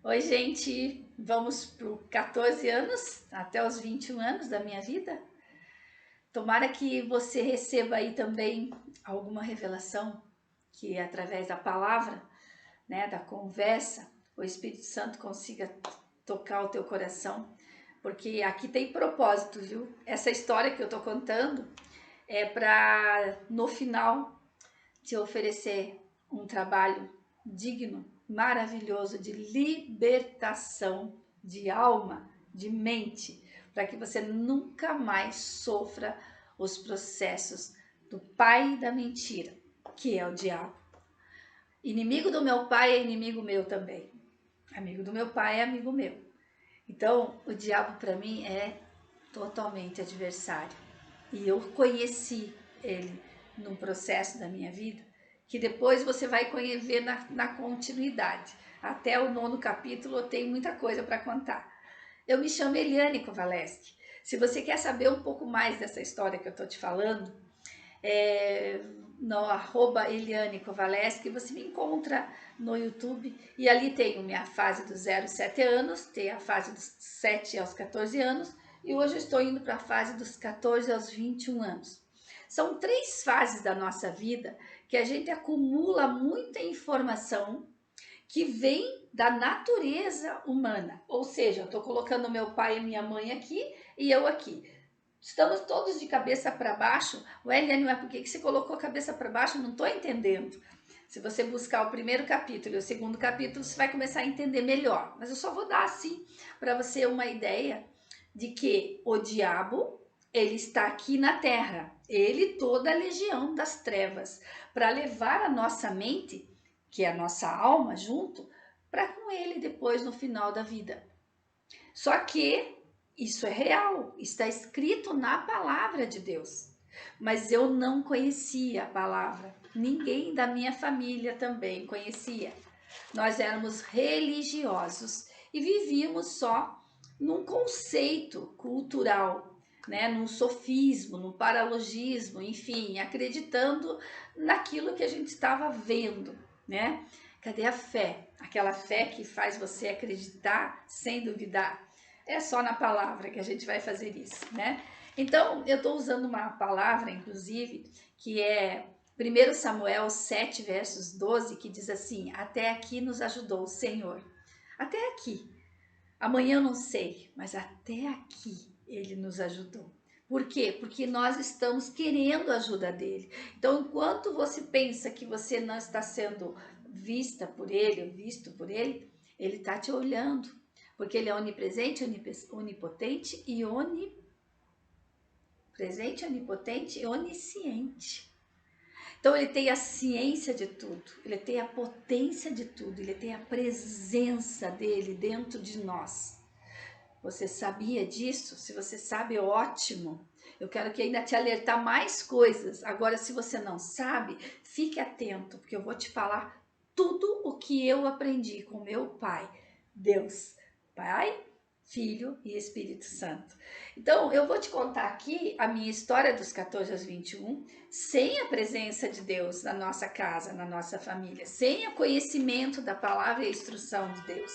Oi, gente, vamos para 14 anos, até os 21 anos da minha vida. Tomara que você receba aí também alguma revelação, que através da palavra, né, da conversa, o Espírito Santo consiga tocar o teu coração, porque aqui tem propósito, viu? Essa história que eu tô contando é para, no final, te oferecer um trabalho digno, maravilhoso de libertação de alma, de mente, para que você nunca mais sofra os processos do pai da mentira, que é o diabo. Inimigo do meu pai é inimigo meu também. Amigo do meu pai é amigo meu. Então, o diabo para mim é totalmente adversário. E eu conheci ele num processo da minha vida que depois você vai ver na continuidade. Até o 9º capítulo eu tenho muita coisa para contar. Eu me chamo Eliane Kovaleski. Se você quer saber um pouco mais dessa história que eu estou te falando, no @Eliane Kovaleski, você me encontra no YouTube e ali tem a minha fase dos 0 aos 7 anos, tem a fase dos 7 aos 14 anos e hoje eu estou indo para a fase dos 14 aos 21 anos. São 3 fases da nossa vida que a gente acumula muita informação que vem da natureza humana. Ou seja, eu estou colocando meu pai e minha mãe aqui e eu aqui. Estamos todos de cabeça para baixo. Eliane, mas por que você colocou a cabeça para baixo? Não estou entendendo. Se você buscar o primeiro capítulo e o segundo capítulo, você vai começar a entender melhor. Mas eu só vou dar assim para você uma ideia de que o diabo, ele está aqui na terra. Ele toda a legião das trevas para levar a nossa mente, que é a nossa alma junto, para com ele depois no final da vida. Só que isso é real, está escrito na palavra de Deus. Mas eu não conhecia a palavra. Ninguém da minha família também conhecia. Nós éramos religiosos e vivíamos só num conceito cultural, né, num sofismo, num paralogismo, enfim, acreditando naquilo que a gente estava vendo, né? Cadê a fé? Aquela fé que faz você acreditar sem duvidar. É só na palavra que a gente vai fazer isso, né? Então, eu estou usando uma palavra, inclusive, que é 1 Samuel 7, versos 12, que diz assim: até aqui nos ajudou o Senhor. Até aqui. Amanhã eu não sei, mas até aqui ele nos ajudou. Por quê? Porque nós estamos querendo a ajuda dele. Então, enquanto você pensa que você não está sendo vista por ele, ou visto por ele, ele está te olhando. Porque ele é onipresente, onipotente e onipotente e onisciente. Então ele tem a ciência de tudo, ele tem a potência de tudo, ele tem a presença dele dentro de nós. Você sabia disso? Se você sabe, ótimo. Eu quero que ainda te alertar mais coisas. Agora, se você não sabe, fique atento, porque eu vou te falar tudo o que eu aprendi com meu pai, Deus, Pai, Filho e Espírito Santo. Então, eu vou te contar aqui a minha história dos 14 aos 21, sem a presença de Deus na nossa casa, na nossa família, sem o conhecimento da palavra e a instrução de Deus.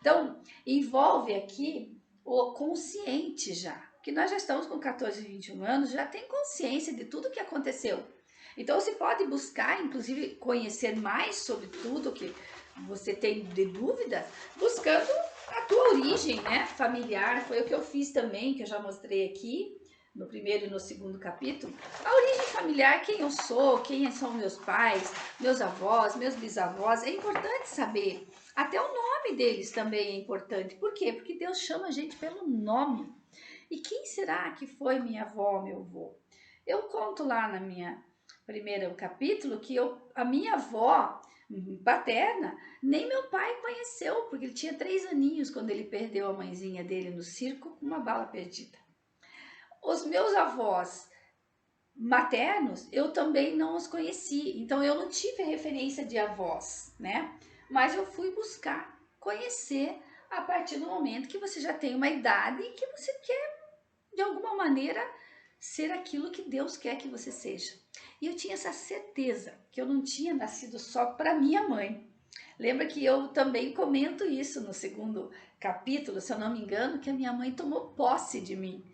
Então, envolve aqui o consciente já, que nós já estamos com 14, 21 anos, já tem consciência de tudo que aconteceu. Então você pode buscar, inclusive, conhecer mais sobre tudo que você tem de dúvidas, buscando a tua origem, né, familiar. Foi o que eu fiz também, que eu já mostrei aqui no primeiro e no segundo capítulo. A origem familiar, quem eu sou, quem são meus pais, meus avós, meus bisavós, é importante saber. Até o nome deles também é importante. Por quê? Porque Deus chama a gente pelo nome. E quem será que foi minha avó, meu avô? Eu conto lá na minha primeiro capítulo que a minha avó paterna, nem meu pai conheceu, porque ele tinha 3 aninhos quando ele perdeu a mãezinha dele no circo com uma bala perdida. Os meus avós maternos, eu também não os conheci, então eu não tive referência de avós, né? Mas eu fui buscar conhecer a partir do momento que você já tem uma idade e que você quer, de alguma maneira, ser aquilo que Deus quer que você seja. E eu tinha essa certeza que eu não tinha nascido só para minha mãe. Lembra que eu também comento isso no segundo capítulo, se eu não me engano, que a minha mãe tomou posse de mim.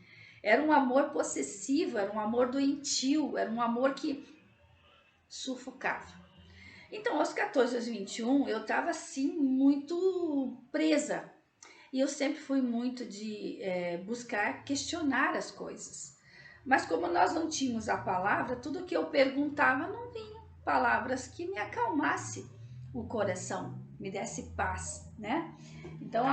Era um amor possessivo, era um amor doentio, era um amor que sufocava. Então, aos 14, aos 21, eu estava assim muito presa. E eu sempre fui muito de buscar questionar as coisas. Mas como nós não tínhamos a palavra, tudo que eu perguntava não vinha palavras que me acalmasse o coração, me desse paz, né? Então,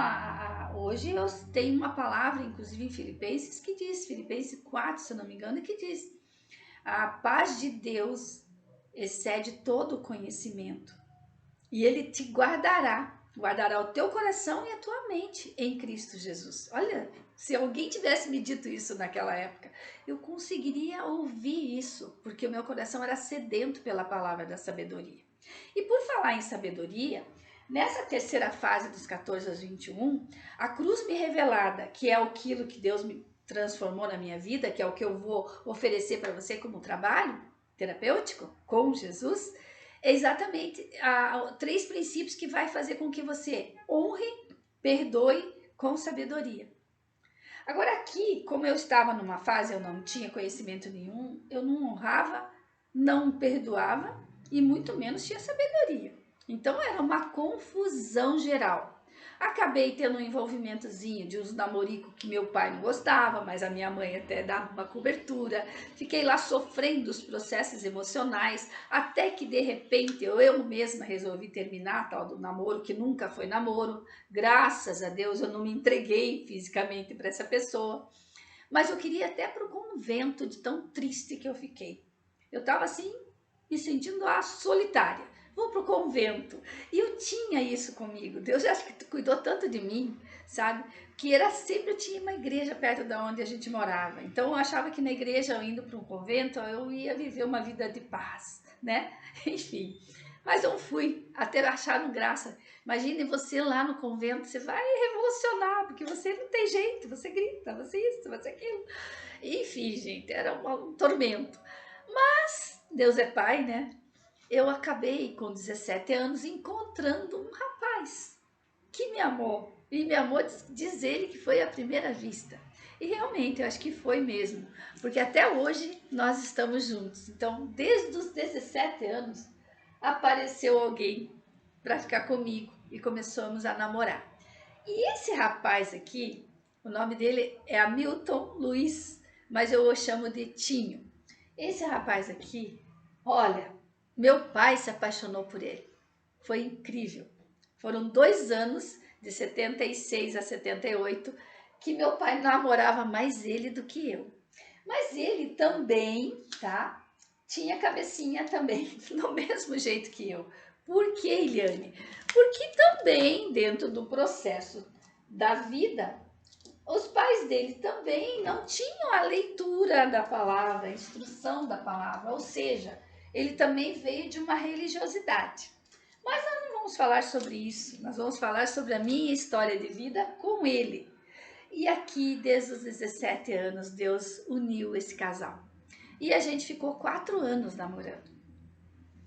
hoje eu tenho uma palavra, inclusive em Filipenses, que diz, Filipenses 4, se eu não me engano, que diz: a paz de Deus excede todo o conhecimento e ele te guardará o teu coração e a tua mente em Cristo Jesus. Olha, se alguém tivesse me dito isso naquela época, eu conseguiria ouvir isso, porque o meu coração era sedento pela palavra da sabedoria. E por falar em sabedoria, nessa terceira fase dos 14 aos 21, a cruz me revelada, que é aquilo que Deus me transformou na minha vida, que é o que eu vou oferecer para você como trabalho terapêutico com Jesus, é exatamente três princípios que vai fazer com que você honre, perdoe com sabedoria. Agora aqui, como eu estava numa fase, eu não tinha conhecimento nenhum, eu não honrava, não perdoava e muito menos tinha sabedoria. Então era uma confusão geral. Acabei tendo um envolvimentozinho de uns namoricos que meu pai não gostava, mas a minha mãe até dava uma cobertura. Fiquei lá sofrendo os processos emocionais, até que de repente eu mesma resolvi terminar a tal do namoro, que nunca foi namoro. Graças a Deus eu não me entreguei fisicamente para essa pessoa. Mas eu queria até para o convento, de tão triste que eu fiquei. Eu estava assim, me sentindo solitária. Vou para o convento. E eu tinha isso comigo. Deus acho que cuidou tanto de mim, sabe? Que era sempre, eu tinha uma igreja perto da onde a gente morava. Então eu achava que na igreja, eu indo para um convento, eu ia viver uma vida de paz, né? Enfim. Mas eu fui, até acharam graça. Imagine você lá no convento, você vai revolucionar, porque você não tem jeito, você grita, você isso, você aquilo. Enfim, gente, era um tormento. Mas Deus é pai, né? Eu acabei com 17 anos encontrando um rapaz que me amou. E me amou, diz ele que foi à primeira vista. E realmente, eu acho que foi mesmo. Porque até hoje nós estamos juntos. Então, desde os 17 anos, apareceu alguém para ficar comigo e começamos a namorar. E esse rapaz aqui, o nome dele é Hamilton Luiz, mas eu o chamo de Tinho. Esse rapaz aqui, olha, meu pai se apaixonou por ele. Foi incrível. Foram 2 anos, de 76 a 78, que meu pai namorava mais ele do que eu. Mas ele também, tá? Tinha cabecinha também, do mesmo jeito que eu. Por que, Eliane? Porque também, dentro do processo da vida, os pais dele também não tinham a leitura da palavra, a instrução da palavra, ou seja, ele também veio de uma religiosidade. Mas nós não vamos falar sobre isso, nós vamos falar sobre a minha história de vida com ele. E aqui, desde os 17 anos, Deus uniu esse casal. E a gente ficou 4 anos namorando.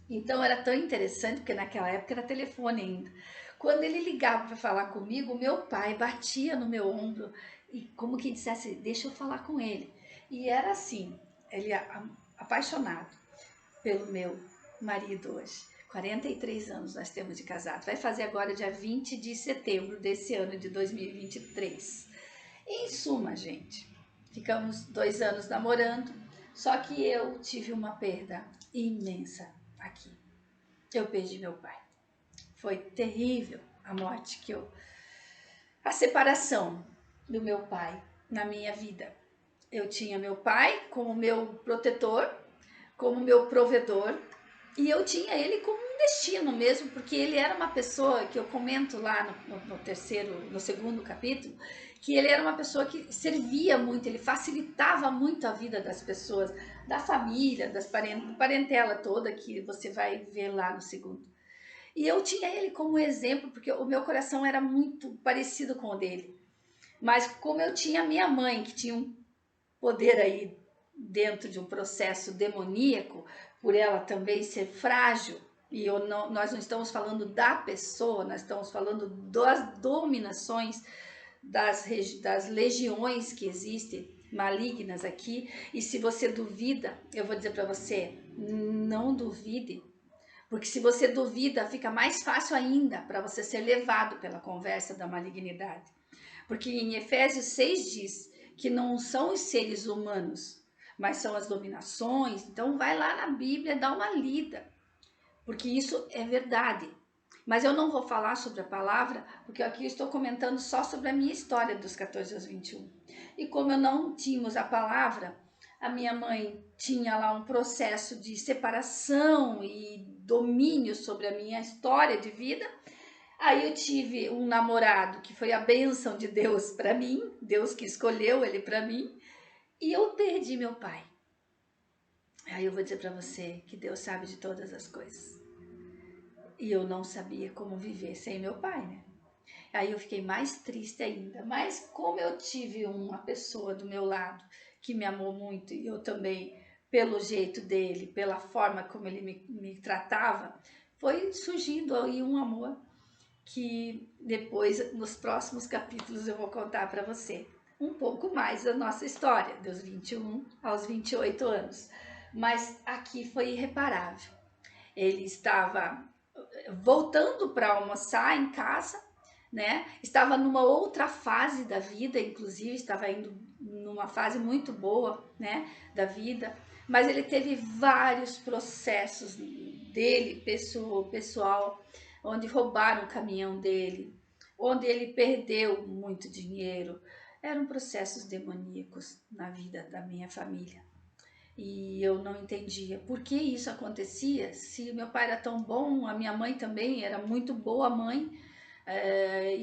Então era tão interessante, porque naquela época era telefone ainda. Quando ele ligava para falar comigo, meu pai batia no meu ombro e como que dissesse, deixa eu falar com ele. E era assim, ele apaixonado pelo meu marido hoje. 43 anos nós temos de casado. Vai fazer agora dia 20 de setembro desse ano de 2023. Em suma, gente, ficamos 2 anos namorando, só que eu tive uma perda imensa aqui. Eu perdi meu pai. Foi terrível a morte a separação do meu pai na minha vida. Eu tinha meu pai como meu protetor, como meu provedor, e eu tinha ele como um destino mesmo, porque ele era uma pessoa que eu comento lá no segundo capítulo, que ele era uma pessoa que servia muito, ele facilitava muito a vida das pessoas, da família, da parentela toda, que você vai ver lá no segundo. E eu tinha ele como exemplo, porque o meu coração era muito parecido com o dele. Mas como eu tinha minha mãe, que tinha um poder aí dentro de um processo demoníaco, por ela também ser frágil, E nós não estamos falando da pessoa, nós estamos falando das dominações, das legiões que existem malignas aqui. E se você duvida, eu vou dizer para você, não duvide, porque se você duvida, fica mais fácil ainda para você ser levado pela conversa da malignidade. Porque em Efésios 6 diz que não são os seres humanos, mas são as dominações. Então vai lá na Bíblia, dá uma lida, porque isso é verdade. Mas eu não vou falar sobre a palavra, porque aqui eu estou comentando só sobre a minha história dos 14 aos 21. E como eu não tínhamos a palavra, a minha mãe tinha lá um processo de separação e domínio sobre a minha história de vida. Aí eu tive um namorado que foi a bênção de Deus para mim, Deus que escolheu ele para mim, e eu perdi meu pai. Aí eu vou dizer para você que Deus sabe de todas as coisas. E eu não sabia como viver sem meu pai, né? Aí eu fiquei mais triste ainda. Mas como eu tive uma pessoa do meu lado que me amou muito, e eu também, pelo jeito dele, pela forma como ele me tratava, foi surgindo aí um amor que depois, nos próximos capítulos, eu vou contar para você um pouco mais da nossa história, dos 21 aos 28 anos. Mas aqui foi irreparável. Ele estava voltando para almoçar em casa, né? Estava numa outra fase da vida, inclusive estava indo numa fase muito boa, né, da vida, mas ele teve vários processos dele, pessoal, onde roubaram o caminhão dele, onde ele perdeu muito dinheiro. Eram processos demoníacos na vida da minha família. E eu não entendia por que isso acontecia, se meu pai era tão bom, a minha mãe também era muito boa mãe,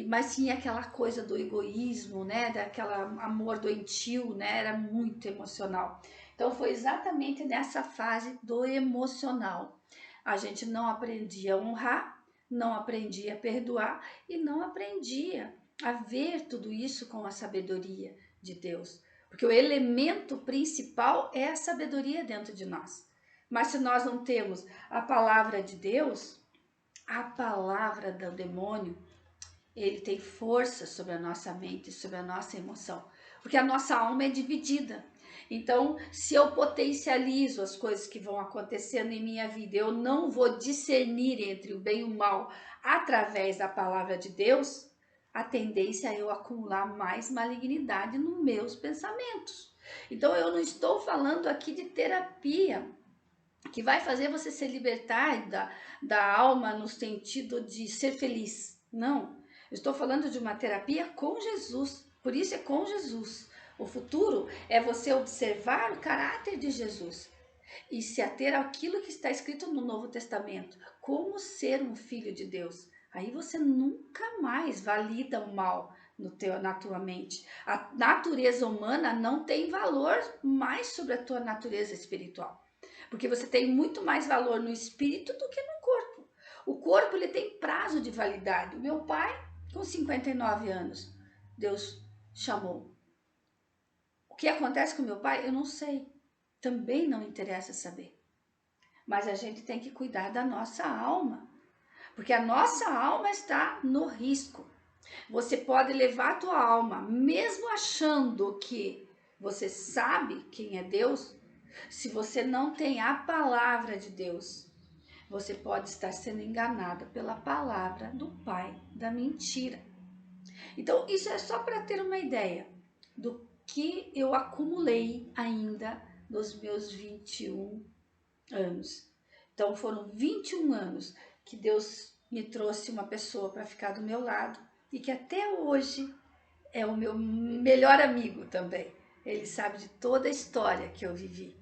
mas tinha aquela coisa do egoísmo, né, daquela amor doentio, né, era muito emocional. Então foi exatamente nessa fase do emocional. A gente não aprendia a honrar, não aprendia a perdoar e não aprendia a ver tudo isso com a sabedoria de Deus. Porque o elemento principal é a sabedoria dentro de nós. Mas se nós não temos a palavra de Deus, a palavra do demônio, ele tem força sobre a nossa mente, sobre a nossa emoção. Porque a nossa alma é dividida. Então, se eu potencializo as coisas que vão acontecendo em minha vida, eu não vou discernir entre o bem e o mal através da palavra de Deus, a tendência é eu acumular mais malignidade nos meus pensamentos. Então, eu não estou falando aqui de terapia que vai fazer você se libertar da alma no sentido de ser feliz. Não, eu estou falando de uma terapia com Jesus. Por isso é com Jesus. O futuro é você observar o caráter de Jesus e se ater àquilo que está escrito no Novo Testamento, como ser um filho de Deus. Aí você nunca mais valida o mal na tua mente. A natureza humana não tem valor mais sobre a tua natureza espiritual. Porque você tem muito mais valor no espírito do que no corpo. O corpo ele tem prazo de validade. O meu pai, com 59 anos, Deus chamou. O que acontece com meu pai, eu não sei. Também não interessa saber. Mas a gente tem que cuidar da nossa alma. Porque a nossa alma está no risco. Você pode levar a tua alma, mesmo achando que você sabe quem é Deus, se você não tem a palavra de Deus, você pode estar sendo enganada pela palavra do pai da mentira. Então, isso é só para ter uma ideia do que eu acumulei ainda nos meus 21 anos. Então, foram 21 anos que Deus me trouxe uma pessoa para ficar do meu lado e que até hoje é o meu melhor amigo também. Ele sabe de toda a história que eu vivi.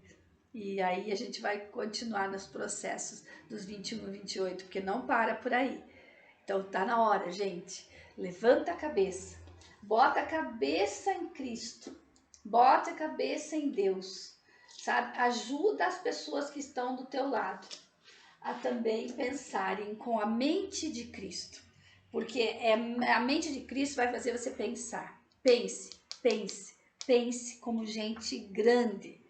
E aí a gente vai continuar nos processos dos 21 e 28, porque não para por aí. Então tá na hora, gente. Levanta a cabeça. Bota a cabeça em Cristo. Bota a cabeça em Deus. Sabe? Ajuda as pessoas que estão do teu lado a também pensarem com a mente de Cristo. Porque a mente de Cristo vai fazer você pensar. Pense, pense, pense como gente grande.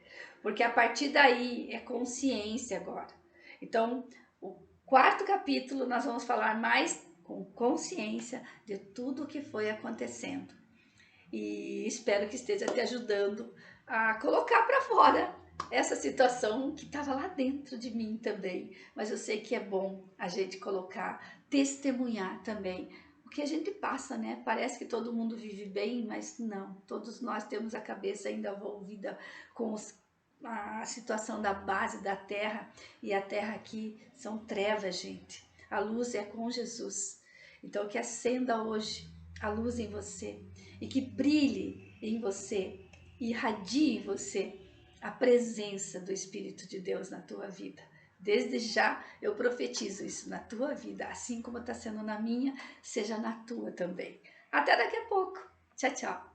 Porque a partir daí é consciência agora. Então, quarto capítulo nós vamos falar mais com consciência de tudo o que foi acontecendo. E espero que esteja te ajudando a colocar para fora essa situação que estava lá dentro de mim também. Mas eu sei que é bom a gente colocar, testemunhar também o que a gente passa, né? Parece que todo mundo vive bem, mas não. Todos nós temos a cabeça ainda envolvida com a situação da base da terra, e a terra aqui são trevas, gente. A luz é com Jesus. Então que acenda hoje a luz em você e que brilhe em você, irradie em você a presença do Espírito de Deus na tua vida. Desde já eu profetizo isso na tua vida, assim como está sendo na minha, seja na tua também. Até daqui a pouco. Tchau, tchau.